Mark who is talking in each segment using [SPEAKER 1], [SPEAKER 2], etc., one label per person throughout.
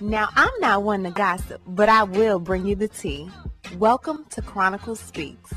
[SPEAKER 1] Now, I'm not one to gossip, but I will bring you the tea. Welcome to Chronicle Speaks.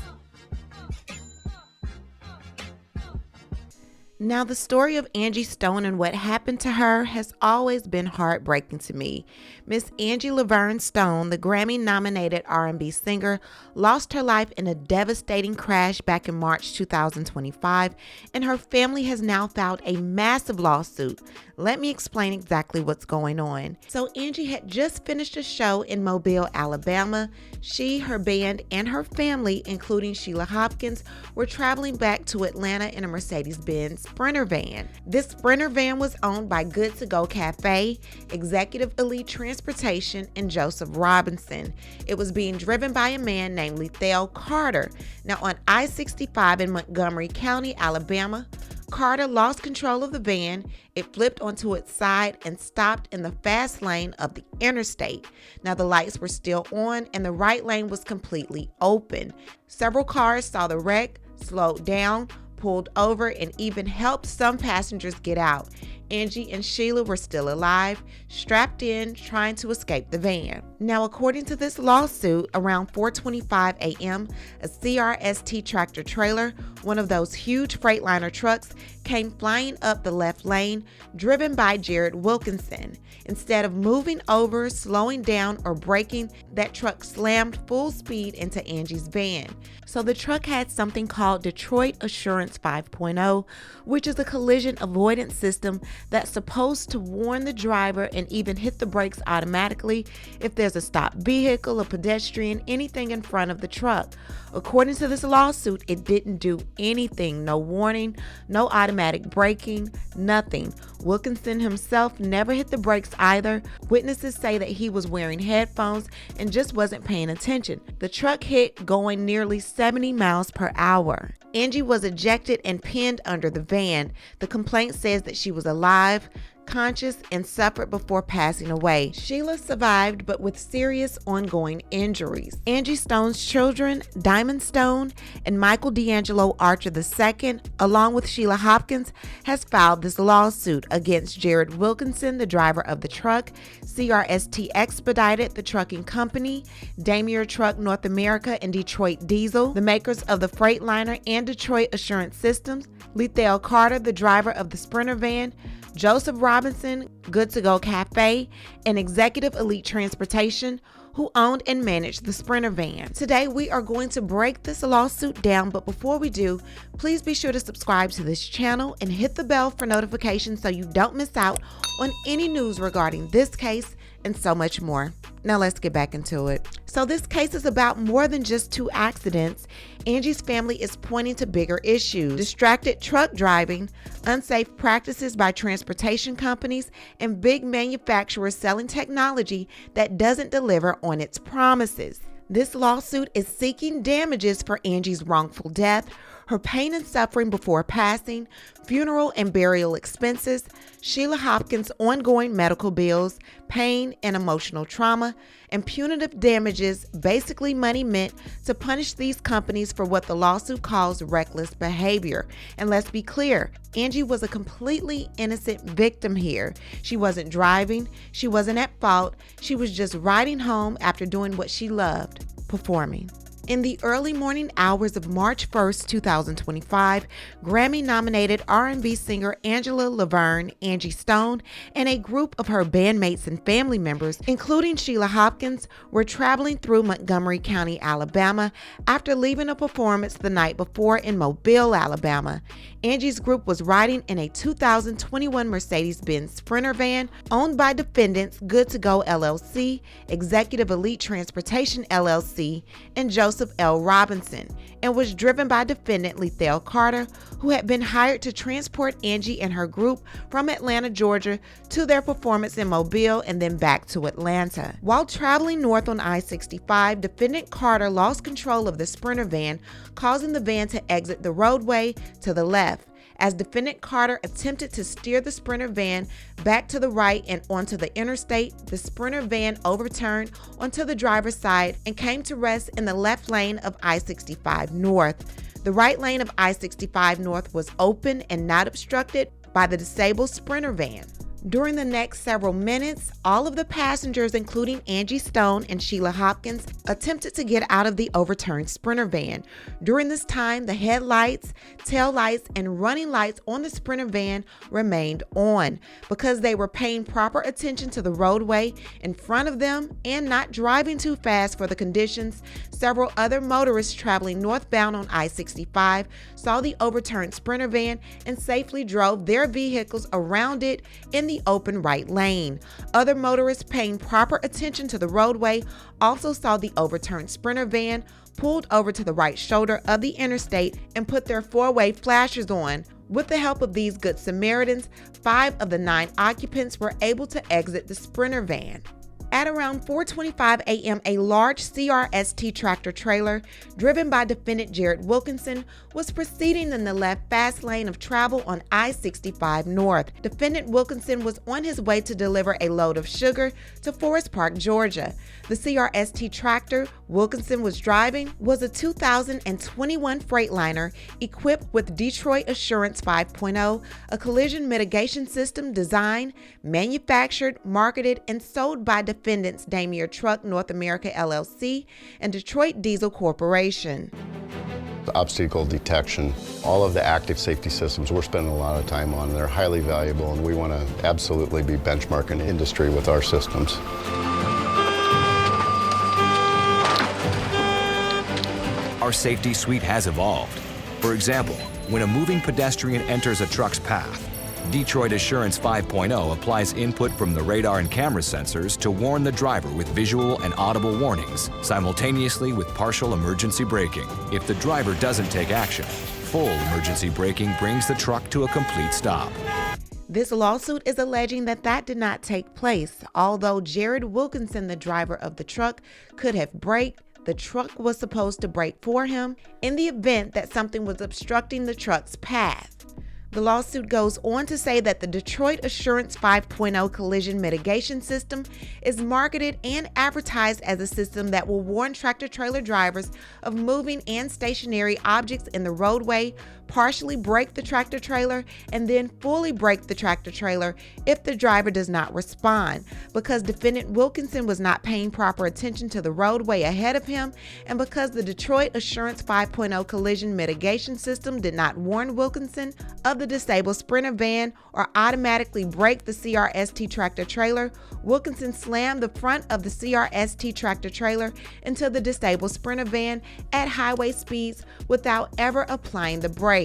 [SPEAKER 1] Now, the story of Angie Stone and what happened to her has always been heartbreaking to me. Miss Angie Laverne Stone, the Grammy-nominated R&B singer, lost her life in a devastating crash back in March 2025, and her family has now filed a massive lawsuit. Let me explain exactly what's going on. So Angie had just finished a show in Mobile, Alabama. She, her band, and her family, including Sheila Hopkins, were traveling back to Atlanta in a Mercedes-Benz Sprinter van. This Sprinter van was owned by Good To Go Cafe, Executive Elite Transportation, and Joseph Robinson. It was being driven by a man named Lethal Carter. Now, on I-65 in Montgomery County, Alabama, Carter lost control of the van. It flipped onto its side and stopped in the fast lane of the interstate. Now, the lights were still on and the right lane was completely open. Several cars saw the wreck, slowed down, pulled over, and even helped some passengers get out. Angie and Sheila were still alive, strapped in, trying to escape the van. Now, according to this lawsuit, around 4:25 a.m., a CRST tractor trailer, one of those huge Freightliner trucks, came flying up the left lane, driven by Jared Wilkinson. Instead of moving over, slowing down, or braking, that truck slammed full speed into Angie's van. So the truck had something called Detroit Assurance 5.0, which is a collision avoidance system that's supposed to warn the driver and even hit the brakes automatically if there's a stopped vehicle, a pedestrian, anything in front of the truck. According to this lawsuit, it didn't do anything. No warning, no automatic braking, nothing. Wilkinson himself never hit the brakes either. Witnesses say that he was wearing headphones and just wasn't paying attention. The truck hit going nearly 70 miles per hour. Angie was ejected and pinned under the van. The complaint says that she was alive, conscious, and suffered before passing away. Sheila survived, but with serious ongoing injuries. Angie Stone's children, Diamond Stone and Michael D'Angelo Archer II, along with Sheila Hopkins, has filed this lawsuit against Jared Wilkinson, the driver of the truck, CRST Expedited, the trucking company, Daimler Truck North America and Detroit Diesel, the makers of the Freightliner and Detroit Assurance Systems, Lethal Carter, the driver of the Sprinter van, Joseph Robinson, Good To Go Cafe, and Executive Elite Transportation, who owned and managed the Sprinter van. Today, we are going to break this lawsuit down, but before we do, please be sure to subscribe to this channel and hit the bell for notifications so you don't miss out on any news regarding this case and so much more. Now let's get back into it. So this case is about more than just two accidents. Angie's family is pointing to bigger issues: distracted truck driving, unsafe practices by transportation companies, and big manufacturers selling technology that doesn't deliver on its promises. This lawsuit is seeking damages for Angie's wrongful death, her pain and suffering before passing, funeral and burial expenses, Sheila Hopkins' ongoing medical bills, pain and emotional trauma, and punitive damages, basically money meant to punish these companies for what the lawsuit calls reckless behavior. And let's be clear, Angie was a completely innocent victim here. She wasn't driving, she wasn't at fault, she was just riding home after doing what she loved: performing. In the early morning hours of March 1st, 2025, Grammy-nominated R&B singer Angela Laverne, Angie Stone, and a group of her bandmates and family members, including Sheila Hopkins, were traveling through Montgomery County, Alabama, after leaving a performance the night before in Mobile, Alabama. Angie's group was riding in a 2021 Mercedes-Benz Sprinter van owned by defendants Good To Go LLC, Executive Elite Transportation LLC, and Joseph L. Robinson, and was driven by defendant Lethal Carter, who had been hired to transport Angie and her group from Atlanta, Georgia to their performance in Mobile and then back to Atlanta. While traveling north on I-65, defendant Carter lost control of the Sprinter van, causing the van to exit the roadway to the left. As defendant Carter attempted to steer the Sprinter van back to the right and onto the interstate, the Sprinter van overturned onto the driver's side and came to rest in the left lane of I-65 North. The right lane of I-65 North was open and not obstructed by the disabled Sprinter van. During the next several minutes, all of the passengers, including Angie Stone and Sheila Hopkins, attempted to get out of the overturned Sprinter van. During this time, the headlights, tail lights, and running lights on the Sprinter van remained on because they were paying proper attention to the roadway in front of them and not driving too fast for the conditions. Several other motorists traveling northbound on I-65 saw the overturned Sprinter van and safely drove their vehicles around it in the open right lane. Other motorists paying proper attention to the roadway also saw the overturned Sprinter van pulled over to the right shoulder of the interstate and put their four-way flashers on. With the help of these good Samaritans, 5 of the 9 occupants were able to exit the Sprinter van. At around 4:25 a.m., a large CRST tractor trailer driven by defendant Jared Wilkinson was proceeding in the left fast lane of travel on I-65 North. Defendant Wilkinson was on his way to deliver a load of sugar to Forest Park, Georgia. The CRST tractor Wilkinson was driving was a 2021 Freightliner equipped with Detroit Assurance 5.0, a collision mitigation system designed, manufactured, marketed, and sold by defendants Daimler Trucks North America LLC and Detroit Diesel Corporation.
[SPEAKER 2] Obstacle detection, all of the active safety systems we're spending a lot of time on. They're highly valuable, and we want to absolutely be benchmarking industry with our systems.
[SPEAKER 3] Our safety suite has evolved. For example, when a moving pedestrian enters a truck's path, Detroit Assurance 5.0 applies input from the radar and camera sensors to warn the driver with visual and audible warnings, simultaneously with partial emergency braking. If the driver doesn't take action, full emergency braking brings the truck to a complete stop.
[SPEAKER 1] This lawsuit is alleging that did not take place. Although Jared Wilkinson, the driver of the truck, could have braked, the truck was supposed to brake for him in the event that something was obstructing the truck's path. The lawsuit goes on to say that the Detroit Assurance 5.0 collision mitigation system is marketed and advertised as a system that will warn tractor-trailer drivers of moving and stationary objects in the roadway, partially brake the tractor-trailer, and then fully brake the tractor-trailer if the driver does not respond. Because defendant Wilkinson was not paying proper attention to the roadway ahead of him, and because the Detroit Assurance 5.0 collision mitigation system did not warn Wilkinson of the disabled Sprinter van or automatically brake the CRST tractor trailer, Wilkinson slammed the front of the CRST tractor trailer into the disabled Sprinter van at highway speeds without ever applying the brakes.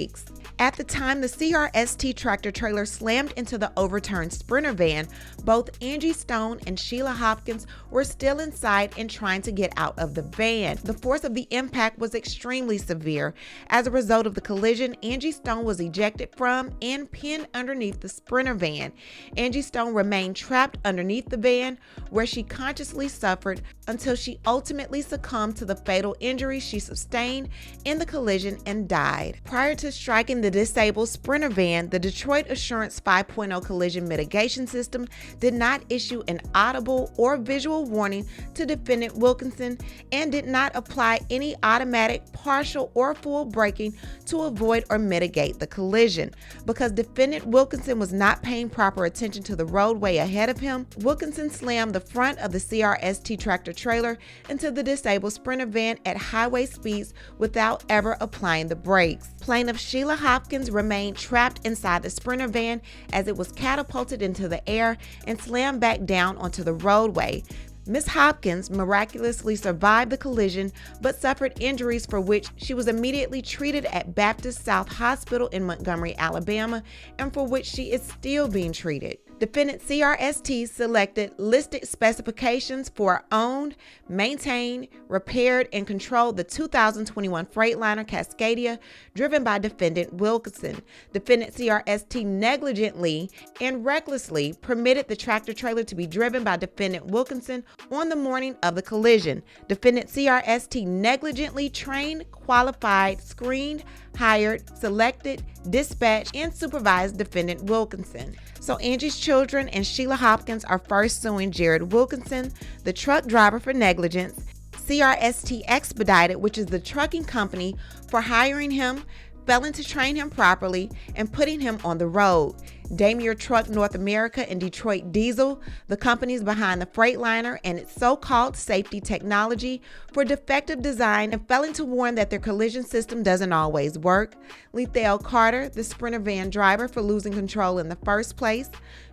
[SPEAKER 1] At the time the CRST tractor trailer slammed into the overturned Sprinter van, both Angie Stone and Sheila Hopkins were still inside and trying to get out of the van. The force of the impact was extremely severe. As a result of the collision, Angie Stone was ejected from and pinned underneath the Sprinter van. Angie Stone remained trapped underneath the van, where she consciously suffered until she ultimately succumbed to the fatal injuries she sustained in the collision and died. Prior to striking the disabled Sprinter van, the Detroit Assurance 5.0 collision mitigation system did not issue an audible or visual warning to defendant Wilkinson and did not apply any automatic, partial, or full braking to avoid or mitigate the collision. Because defendant Wilkinson was not paying proper attention to the roadway ahead of him, Wilkinson slammed the front of the CRST tractor trailer into the disabled Sprinter van at highway speeds without ever applying the brakes. Plaintiff Sheila Hopkins remained trapped inside the Sprinter van as it was catapulted into the air and slammed back down onto the roadway. Ms. Hopkins miraculously survived the collision but suffered injuries for which she was immediately treated at Baptist South Hospital in Montgomery, Alabama, and for which she is still being treated. Defendant CRST selected listed specifications for owned, maintained, repaired, and controlled the 2021 Freightliner Cascadia driven by defendant Wilkinson. Defendant CRST negligently and recklessly permitted the tractor trailer to be driven by defendant Wilkinson on the morning of the collision. Defendant CRST negligently trained, qualified, screened, hired, selected, dispatched, and supervised defendant Wilkinson. So Angie's children and Sheila Hopkins are first suing Jared Wilkinson, the truck driver, for negligence, CRST Expedited, which is the trucking company, for hiring him, failing to train him properly, and putting him on the road. Daimler Truck North America and Detroit Diesel, the companies behind the Freightliner and its so-called safety technology, for defective design and failing to warn that their collision system doesn't always work. Lethal Carter, the Sprinter van driver, for losing control in the first place.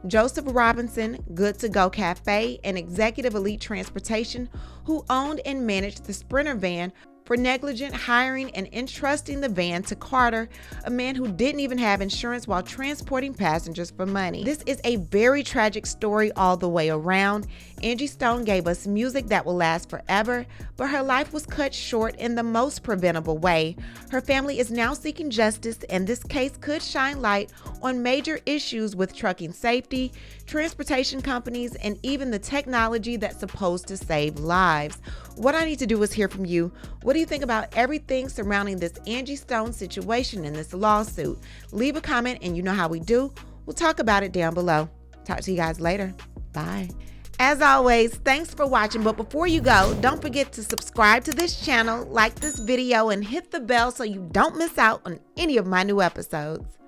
[SPEAKER 1] Joseph Robinson, Good to Go Cafe and Executive Elite Transportation, who owned and managed the Sprinter van, for negligent hiring and entrusting the van to Carter, a man who didn't even have insurance while transporting passengers for money. This is a very tragic story all the way around. Angie Stone gave us music that will last forever, but her life was cut short in the most preventable way. Her family is now seeking justice, and this case could shine light on major issues with trucking safety, transportation companies, and even the technology that's supposed to save lives. What I need to do is hear from you. What do you think about everything surrounding this Angie Stone situation in this lawsuit? Leave a comment, and you know how we do. We'll talk about it down below. Talk to you guys later. Bye. As always, thanks for watching, but before you go, don't forget to subscribe to this channel, like this video, and hit the bell so you don't miss out on any of my new episodes.